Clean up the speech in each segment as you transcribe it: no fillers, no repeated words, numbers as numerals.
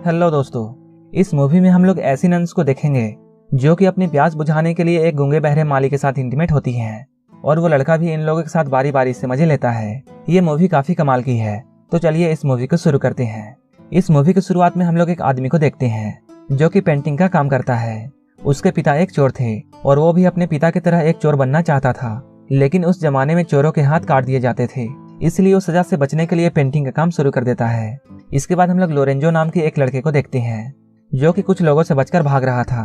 Hello दोस्तों, इस movie में हम लोग ऐसी नन्स को देखेंगे जो कि अपनी प्यास बुझाने के लिए एक गूंगे बहरे माली के साथ इंटीमेट होती हैं और वो लड़का भी इन लोगों के साथ बारी बारी से मजे लेता है। ये मूवी काफी कमाल की है, तो चलिए इस मूवी को शुरू करते हैं। इस मूवी की शुरुआत में हम लोग एक आदमी को देखते हैं जो कि पेंटिंग का काम करता है। उसके पिता एक चोर थे और वो भी अपने पिता की तरह एक चोर बनना चाहता था, लेकिन उस जमाने में चोरों के हाथ काट दिए जाते थे, इसलिए वो सजा से बचने के लिए पेंटिंग का काम शुरू कर देता है। इसके बाद हम लोग लोरेंजो नाम के एक लड़के को देखते हैं जो कि कुछ लोगों से बचकर भाग रहा था।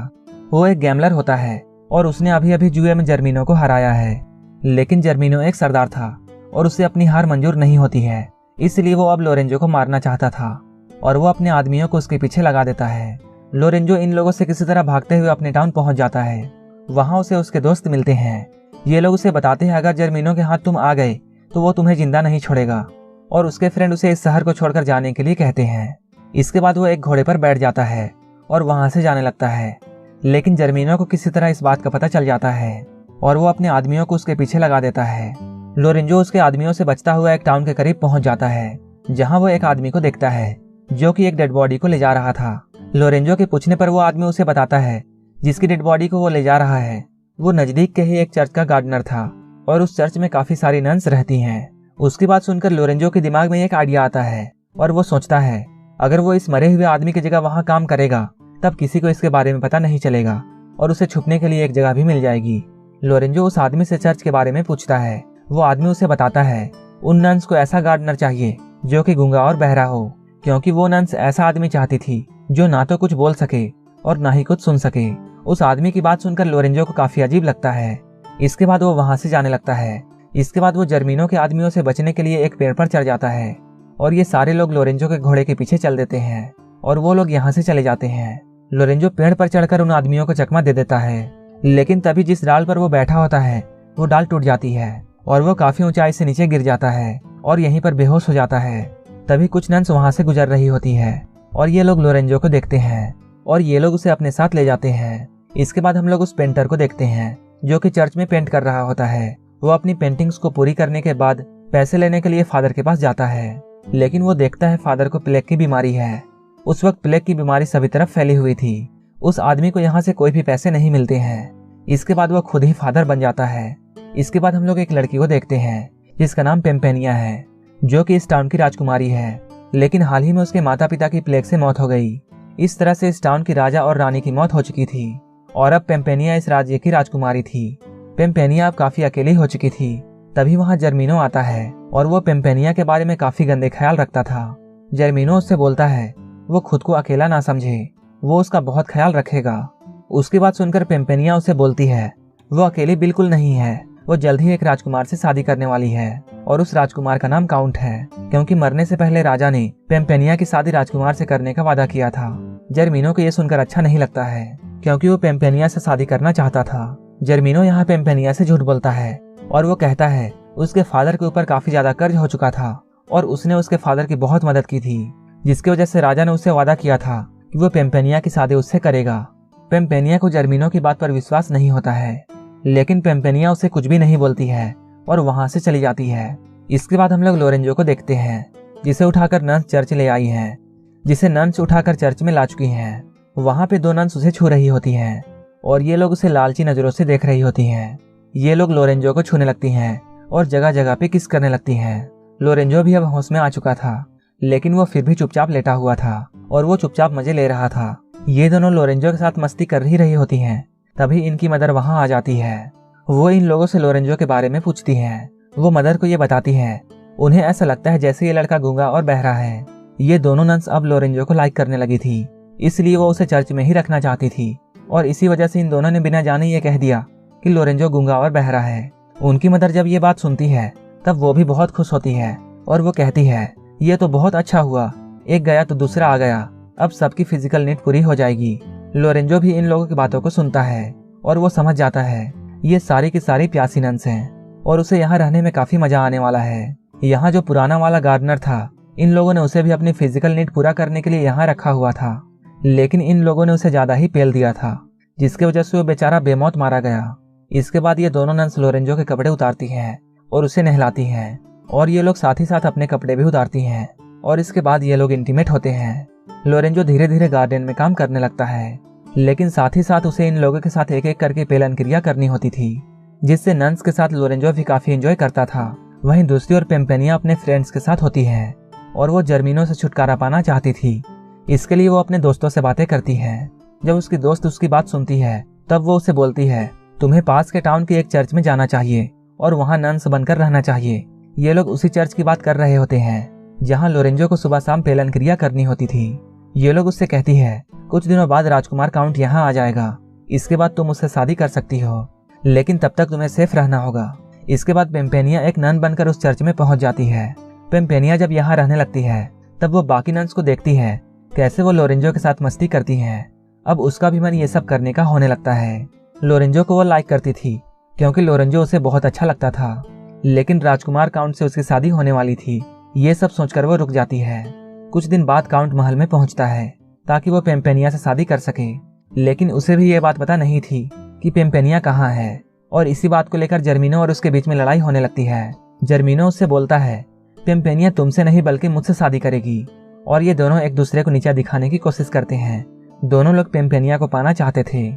वो एक गैमलर होता है और उसने अभी अभी जुए में जर्मीनो को हराया है, लेकिन जर्मीनो एक सरदार था और उसे अपनी हार मंजूर नहीं होती है, इसलिए वो अब लोरेंजो को मारना चाहता था और वो अपने आदमियों को उसके पीछे लगा देता है। लोरेंजो इन लोगों से किसी तरह भागते हुए अपने टाउन पहुंच जाता है। वहां उसे उसके दोस्त मिलते हैं। ये लोग उसे बताते हैं अगर जर्मीनो के हाथ तुम आ गए तो वो तुम्हें जिंदा नहीं छोड़ेगा, और उसके फ्रेंड उसे इस शहर को छोड़कर जाने के लिए कहते हैं। इसके बाद वो एक घोड़े पर बैठ जाता है और वहां से जाने लगता है, लेकिन जर्मीनो को किसी तरह इस बात का पता चल जाता है और वो अपने आदमियों को उसके पीछे लगा देता है। लोरेंजो उसके आदमियों से बचता हुआ एक टाउन के करीब पहुंच जाता है, जहां वो एक आदमी को देखता है जो कि एक डेड बॉडी को ले जा रहा था। लोरेंजो के पूछने पर वो आदमी उसे बताता है जिसकी डेड बॉडी को वो ले जा रहा है वो नजदीक के ही एक चर्च का गार्डनर था और उस चर्च में काफी सारी नन्स रहती हैं। उसकी बात सुनकर लोरेंजो के दिमाग में एक आइडिया आता है और वो सोचता है अगर वो इस मरे हुए आदमी की जगह वहां काम करेगा तब किसी को इसके बारे में पता नहीं चलेगा और उसे छुपने के लिए एक जगह भी मिल जाएगी। लोरेंजो उस आदमी से चर्च के बारे में पूछता है। वो आदमी उसे बताता है उन नन्स को ऐसा गार्डनर चाहिए जो कि गूंगा और बहरा हो, क्योंकि वो नन्स ऐसा आदमी चाहती थी जो ना तो कुछ बोल सके और ना ही कुछ सुन सके। उस आदमी की बात सुनकर लोरेंजो को काफी अजीब लगता है। इसके बाद वो वहां से जाने लगता है। इसके बाद वो जर्मीनो के आदमियों से बचने के लिए एक पेड़ पर चढ़ जाता है और ये सारे लोग लोरेंजो के घोड़े के पीछे चल देते हैं और वो लोग यहाँ से चले जाते हैं। लोरेंजो पेड़ पर चढ़कर उन आदमियों को चकमा दे देता है, लेकिन तभी जिस डाल पर वो बैठा होता है वो डाल टूट जाती है और वो काफी ऊंचाई से नीचे गिर जाता है और यहीं पर बेहोश हो जाता है। तभी कुछ नन्स वहां से गुजर रही होती है और ये लोग लोरेंजो को देखते हैं और ये लोग उसे अपने साथ ले जाते हैं। इसके बाद हम लोग उस पेंटर को देखते हैं जो कि चर्च में पेंट कर रहा होता है। वो अपनी पेंटिंग्स को पूरी करने के बाद पैसे लेने के लिए फादर के पास जाता है, लेकिन वो देखता है फादर को प्लेग की बीमारी है। उस वक्त प्लेग की बीमारी सभी तरफ फैली हुई थी। उस आदमी को यहाँ से कोई भी पैसे नहीं मिलते हैं। इसके बाद वो खुद ही फादर बन जाता है। इसके बाद हम लोग एक लड़की को देखते हैं जिसका नाम पेम्पेनिया है, जो कि इस टाउन की राजकुमारी है, लेकिन हाल ही में उसके माता पिता की प्लेग से मौत हो गई। इस तरह से इस टाउन की राजा और रानी की मौत हो चुकी थी और अब पेम्पेनिया इस राज्य की राजकुमारी थी। पेम्पेनिया अब काफी अकेली हो चुकी थी। तभी वहां जर्मीनो आता है और वो पेम्पेनिया के बारे में काफी गंदे ख्याल रखता था। जर्मीनो उससे बोलता है वो खुद को अकेला ना समझे, वो उसका बहुत ख्याल रखेगा। उसकी बात सुनकर पेम्पेनिया उसे बोलती है वो अकेली बिल्कुल नहीं है, वो जल्द ही एक राजकुमार से शादी करने वाली है और उस राजकुमार का नाम काउंट है, क्योंकि मरने से पहले राजा ने पेम्पेनिया की शादी राजकुमार से करने का वादा किया था। जर्मीनो को यह सुनकर अच्छा नहीं लगता है, क्योंकि वो पेम्पेनिया से शादी करना चाहता था। जर्मीनो यहाँ पेम्पेनिया से झूठ बोलता है और वो कहता है उसके फादर के ऊपर काफी ज्यादा कर्ज हो चुका था और उसने उसके फादर की बहुत मदद की थी, जिसकी वजह से राजा ने उससे वादा किया था कि वो पेम्पेनिया की शादी उससे करेगा। पेम्पेनिया को जर्मीनो की बात पर विश्वास नहीं होता है, लेकिन पेम्पेनिया उसे कुछ भी नहीं बोलती है और वहां से चली जाती है। इसके बाद हम लोग लोरेंजो को देखते हैं जिसे उठाकर नन्स चर्च ले आई हैं, जिसे नन्स उठाकर चर्च में ला चुकी हैं। वहां पे दो नन्स उसे छू रही होती हैं और ये लोग उसे लालची नजरों से देख रही होती हैं। ये लोग लोरेंजो को छूने लगती हैं और जगह जगह पे किस करने लगती हैं। लोरेंजो भी अब होश में आ चुका था, लेकिन वो फिर भी चुपचाप लेटा हुआ था और वो चुपचाप मजे ले रहा था। ये दोनों लोरेंजो के साथ मस्ती कर ही रही होती हैं। तभी इनकी मदर वहां आ जाती है। वो इन लोगों से लोरेंजो के बारे में पूछती है। वो मदर को ये बताती है उन्हें ऐसा लगता है जैसे ये लड़का गूंगा और बहरा है। ये दोनों नन्स अब लोरेंजो को लाइक करने लगी थी, इसलिए वो उसे चर्च में ही रखना चाहती थी और इसी वजह से इन दोनों ने बिना जाने ये कह दिया कि लोरेंजो गूंगा और बहरा है। उनकी मदर जब ये बात सुनती है तब वो भी बहुत खुश होती है और वो कहती है ये तो बहुत अच्छा हुआ, एक गया तो दूसरा आ गया, अब सबकी फिजिकल नीड पूरी हो जाएगी। लोरेंजो भी इन लोगों की बातों को सुनता है और वो समझ जाता है ये सारी की सारी प्यासी नन्स हैं और उसे यहाँ रहने में काफी मजा आने वाला है। यहाँ जो पुराना वाला गार्डनर था, इन लोगों ने उसे भी अपनी फिजिकल नीड पूरा करने के लिए यहाँ रखा हुआ था, लेकिन इन लोगों ने उसे ज्यादा ही पेल दिया था, जिसकी वजह से वो बेचारा बेमौत मारा गया। इसके बाद ये दोनों नन्स लोरेंजो के कपड़े उतारती हैं और उसे नहलाती हैं और ये लोग साथ ही साथ अपने कपड़े भी उतारती हैं। और इसके बाद ये लोग इंटीमेट होते हैं। लोरेंजो धीरे धीरे गार्डन में काम करने लगता है, लेकिन साथ ही साथ उसे इन लोगों के साथ एक एक करके पेलन क्रिया करनी होती थी, जिससे नन्स के साथ लोरेंजो भी काफी एंजॉय करता था। वहीं दूसरी ओर पेम्पेनिया अपने फ्रेंड्स के साथ होती है और वो जर्मिनो से छुटकारा पाना चाहती थी। इसके लिए वो अपने दोस्तों से बातें करती है। जब उसकी दोस्त उसकी बात सुनती है तब वो उसे बोलती है, तुम्हें पास के टाउन के एक चर्च में जाना चाहिए और वहाँ नन्स बनकर रहना चाहिए। ये लोग उसी चर्च की बात कर रहे होते हैं जहाँ लोरेंजो को सुबह शाम पेलन क्रिया करनी होती थी। ये लोग उससे कहती है, कुछ दिनों बाद राजकुमार काउंट यहाँ आ जाएगा, इसके बाद तुम उससे शादी कर सकती हो, लेकिन तब तक तुम्हें सेफ रहना होगा। इसके बाद पेम्पेनिया एक नन बनकर उस चर्च में पहुंच जाती है। पेम्पेनिया जब यहाँ रहने लगती है तब वो बाकी नन्स को देखती है कैसे वो लोरेंजो के साथ मस्ती करती हैं। अब उसका भी मन ये सब करने का होने लगता है। लोरेंजो को वो लाइक करती थी क्योंकि लोरेंजो उसे बहुत अच्छा लगता था, लेकिन राजकुमार काउंट से उसकी शादी होने वाली थी। ये सब सोचकर वो रुक जाती है। कुछ दिन बाद काउंट महल में पहुंचता है ताकि वो पेम्पेनिया से शादी कर सके, लेकिन उसे भी ये बात पता नहीं थी कि पेम्पेनिया कहाँ है। और इसी बात को लेकर जर्मिनो और उसके बीच में लड़ाई होने लगती है। जर्मिनो उससे बोलता है, पेम्पेनिया तुमसे नहीं बल्कि मुझसे शादी करेगी, और ये दोनों एक दूसरे को नीचा दिखाने की कोशिश करते हैं। दोनों लोग पेम्पेनिया को पाना चाहते थे।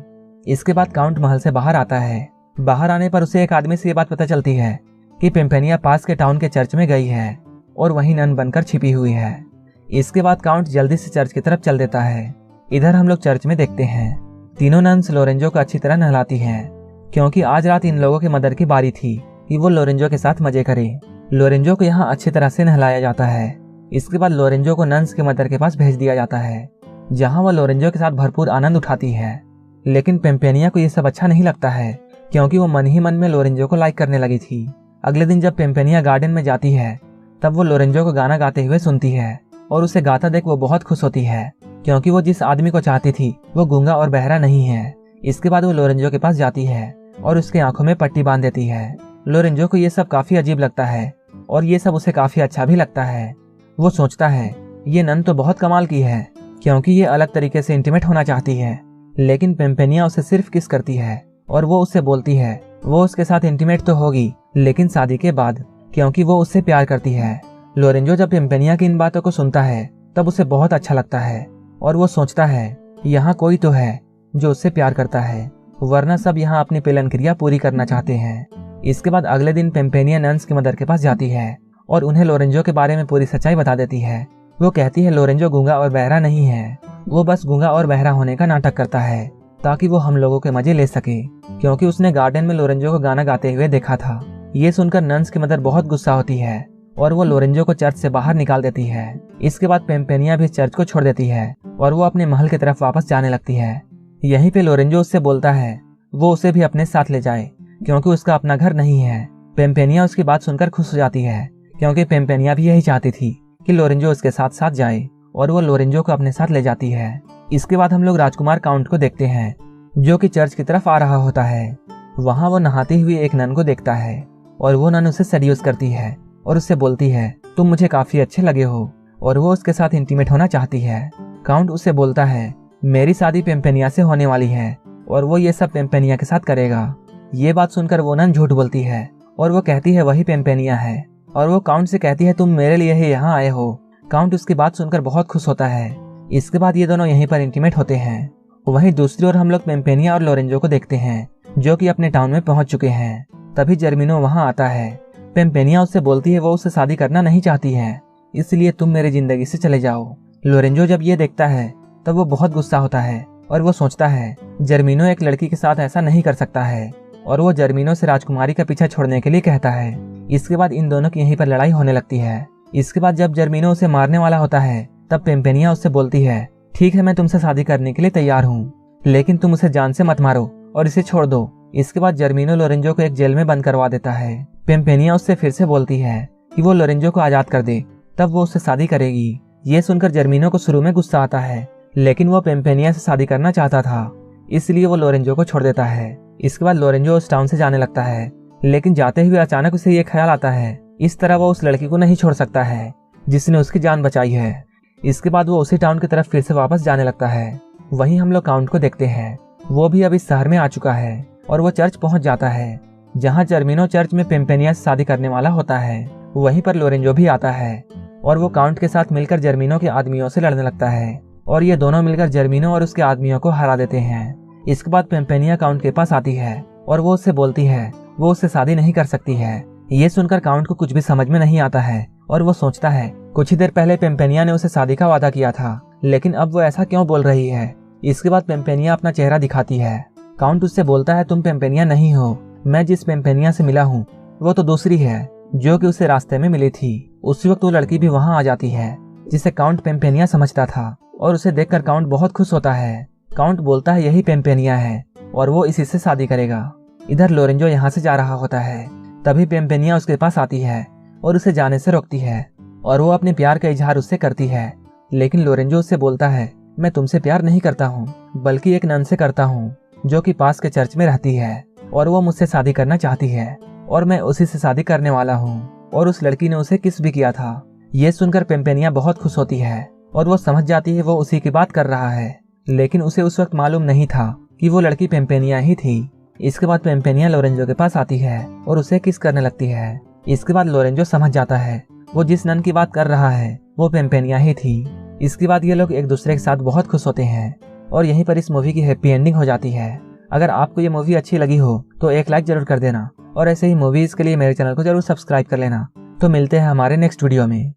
इसके बाद काउंट महल से बाहर आता है। बाहर आने पर उसे एक आदमी से ये बात पता चलती है कि पेम्पेनिया पास के टाउन के चर्च में गई है और वहीं नन बनकर छिपी हुई है। इसके बाद काउंट जल्दी से चर्च की तरफ चल देता है। इधर हम लोग चर्च में देखते हैं तीनों नन्स लोरेंजो को अच्छी तरह नहलाती हैं, क्योंकि आज रात इन लोगों के मदर की बारी थी कि वो लोरेंजो के साथ मजे करे। लोरेंजो को यहाँ अच्छी तरह से नहलाया जाता है। इसके बाद लोरेंजो को नन्स के मदर के पास भेज दिया जाता है, जहाँ वह लोरेंजो के साथ भरपूर आनंद उठाती है। लेकिन पेम्पेनिया को ये सब अच्छा नहीं लगता है, क्योंकि वो मन ही मन में लोरेंजो को लाइक करने लगी थी। अगले दिन जब पेम्पेनिया गार्डन में जाती है तब वो लोरेंजो को गाना गाते हुए सुनती है और उसे गाता देख वो बहुत खुश होती है, क्योंकि वो जिस आदमी को चाहती थी वो गूंगा और बहरा नहीं है। इसके बाद वो लोरेंजो के पास जाती है और उसके आंखों में पट्टी बांध देती है। लोरेंजो को ये सब काफी अजीब लगता है और ये सब उसे काफी अच्छा भी लगता है। वो सोचता है ये नन तो बहुत कमाल की है, क्योंकि ये अलग तरीके से इंटीमेट होना चाहती है, लेकिन पेम्पेनिया उसे सिर्फ किस करती है और वो उससे बोलती है वो उसके साथ इंटीमेट तो होगी, लेकिन शादी के बाद, क्योंकि वो उससे प्यार करती है। लोरेंजो जब पेम्पेनिया की इन बातों को सुनता है तब उसे बहुत अच्छा लगता है और वो सोचता है यहाँ कोई तो है जो उससे प्यार करता है, वरना सब यहाँ अपनी पेलन क्रिया पूरी करना चाहते हैं। इसके बाद अगले दिन पेम्पेनिया नन्स की मदर के पास जाती है और उन्हें लोरेंजो के बारे में पूरी सच्चाई बता देती है। वो कहती है लोरेंजो गूंगा और बहरा नहीं है, वो बस गूंगा और बहरा होने का नाटक करता है ताकि वो हम लोगों के मजे ले सके, क्योंकि उसने गार्डन में लोरेंजो को गाना गाते हुए देखा था। ये सुनकर नन्स की मदर बहुत गुस्सा होती है और वो लोरेंजो को चर्च से बाहर निकाल देती है। इसके बाद पेम्पेनिया भी चर्च को छोड़ देती है और वो अपने महल की तरफ वापस जाने लगती है। यहीं पे लोरेंजो उससे बोलता है वो उसे भी अपने साथ ले जाए, क्योंकि उसका अपना घर नहीं है। पेम्पेनिया उसकी बात सुनकर खुश हो जाती है, क्योंकि पेम्पेनिया भी यही चाहती थी कि लोरेंजो उसके साथ साथ जाए, और वो लोरेंजो को अपने साथ ले जाती है। इसके बाद हम लोग राजकुमार काउंट को देखते हैं जो कि चर्च की तरफ आ रहा होता है। वहाँ वो नहाती हुई एक नन को देखता है और वो नन उसे सेड्यूस करती है और उससे बोलती है तुम मुझे काफी अच्छे लगे हो, और वो उसके साथ इंटीमेट होना चाहती है। काउंट उससे बोलता है मेरी शादी पेम्पेनिया से होने वाली है और वो ये सब पेम्पेनिया के साथ करेगा। ये बात सुनकर वो नन झूठ बोलती है और वो कहती है वही पेम्पेनिया है, और वो काउंट से कहती है तुम मेरे लिए ही यहाँ आए हो। काउंट उसकी बात सुनकर बहुत खुश होता है। इसके बाद ये दोनों यहीं पर इंटीमेट होते हैं। वहीं दूसरी ओर हम लोग पेम्पेनिया और लोरेंजो को देखते हैं जो कि अपने टाउन में पहुंच चुके हैं। तभी जर्मिनो वहां आता है। पेम्पेनिया उससे बोलती है वो उससे शादी करना नहीं चाहती है, इसलिए तुम मेरी जिंदगी से चले जाओ। लोरेंजो जब ये देखता है तब वो बहुत गुस्सा होता है और वो सोचता है जर्मिनो एक लड़की के साथ ऐसा नहीं कर सकता है, और वो जर्मिनो से राजकुमारी का पीछा छोड़ने के लिए कहता है। इसके बाद इन दोनों की यहीं पर लड़ाई होने लगती है। इसके बाद जब जर्मिनो उसे मारने वाला होता है तब पेम्पेनिया उससे बोलती है ठीक है मैं तुमसे शादी करने के लिए तैयार हूँ, लेकिन तुम उसे जान से मत मारो और इसे छोड़ दो। इसके बाद जर्मिनो लोरेंजो को एक जेल में बंद करवा देता है। पेम्पेनिया उससे फिर से बोलती है कि वो लोरेंजो को आजाद कर दे, तब वो उससे शादी करेगी। ये सुनकर जर्मिनो को शुरू में गुस्सा आता है, लेकिन वो पेम्पेनिया से शादी करना चाहता था, इसलिए वो लोरेंजो को छोड़ देता है। इसके बाद लोरेंजो उस टाउन से जाने लगता है, लेकिन जाते हुए अचानक उसे ये ख्याल आता है इस तरह वो उस लड़की को नहीं छोड़ सकता है जिसने उसकी जान बचाई है। इसके बाद वो उसी टाउन की तरफ फिर से वापस जाने लगता है। वहीं हम लोग काउंट को देखते हैं, वो भी अब इस शहर में आ चुका है और वो चर्च पहुंच जाता है जहां जर्मिनो चर्च में पेम्पेनिया से शादी करने वाला होता है। वहीं पर लोरेंजो भी आता है। और वो काउंट के साथ मिलकर जर्मीनो के आदमियों से लड़ने लगता है और ये दोनों मिलकर जर्मीनो और उसके आदमियों को हरा देते हैं। इसके बाद पेम्पेनिया काउंट के पास आती है और वो उससे बोलती है वो उससे शादी नहीं कर सकती है। ये सुनकर काउंट को कुछ भी समझ में नहीं आता है और वो सोचता है कुछ ही देर पहले पेम्पेनिया ने उसे शादी का वादा किया था, लेकिन अब वो ऐसा क्यों बोल रही है। इसके बाद पेम्पेनिया अपना चेहरा दिखाती है। काउंट उससे बोलता है तुम पेम्पेनिया नहीं हो, मैं जिस पेम्पेनिया से मिला हूँ वो तो दूसरी है जो कि उसे रास्ते में मिली थी। उसी वक्त वो लड़की भी वहाँ आ जाती है जिसे काउंट पेम्पेनिया समझता था और उसे देखकर काउंट बहुत खुश होता है। काउंट बोलता है यही पेम्पेनिया है और वो इसी से शादी करेगा। इधर लोरेंजो यहाँ से जा रहा होता है, तभी पेम्पेनिया उसके पास आती है और उसे जाने से रोकती है और वो अपने प्यार का इजहार उससे करती है। लेकिन लोरेंजो उससे बोलता है मैं तुमसे प्यार नहीं करता हूँ बल्कि एक नन से करता हूँ जो कि पास के चर्च में रहती है और वो मुझसे शादी करना चाहती है और मैं उसी से शादी करने वाला हूँ। और उस लड़की ने उसे किस भी किया था। ये सुनकर पेम्पेनिया बहुत खुश होती है और वो समझ जाती है वो उसी की बात कर रहा है, लेकिन उसे उस वक्त मालूम नहीं था कि वो लड़की पेम्पेनिया ही थी। इसके बाद पेम्पेनिया लोरेंजो के पास आती है और उसे किस करने लगती है। इसके बाद लोरेंजो समझ जाता है वो जिस नन की बात कर रहा है वो पेम्पेनिया ही थी। इसके बाद ये लोग एक दूसरे के साथ बहुत खुश होते हैं और यहीं पर इस मूवी की हैप्पी एंडिंग हो जाती है। अगर आपको ये मूवी अच्छी लगी हो तो एक लाइक जरूर कर देना और ऐसे ही मूवीज के लिए मेरे चैनल को जरूर सब्सक्राइब कर लेना। तो मिलते हैं हमारे नेक्स्ट वीडियो में।